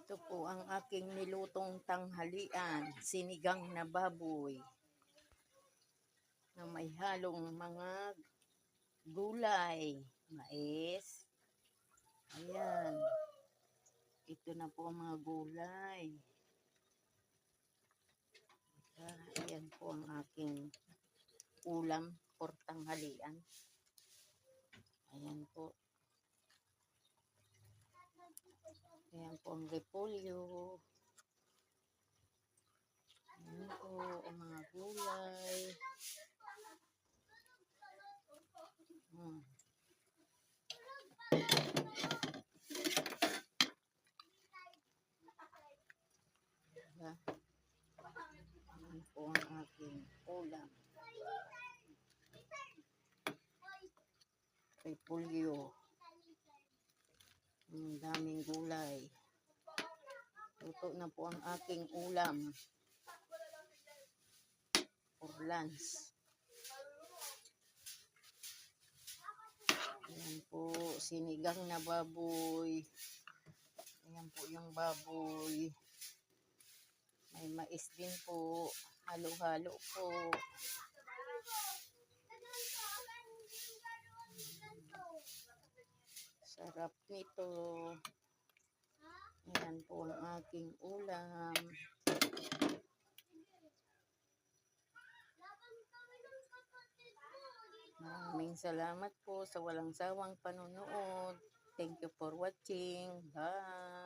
Ito po ang aking nilutong tanghalian, sinigang na baboy na may halong mga gulay, mais. Ayan. Ito na po ang mga gulay. Ayan po ang aking ulam for tanghalian. Ayan po. Ayan po ang repolyo. Ayan po ang mga gulay. Ayan po ang aking ulam. Repolyo. Ang daming gulay. Luto na po ang aking ulam for lunch. Ayan po, sinigang na baboy. Ayan po yung baboy. May mais din po. Halo-halo po. Sarap nito. Ayan po ang aking ulam. Maraming salamat po sa walang sawang panonood. Thank you for watching. Bye!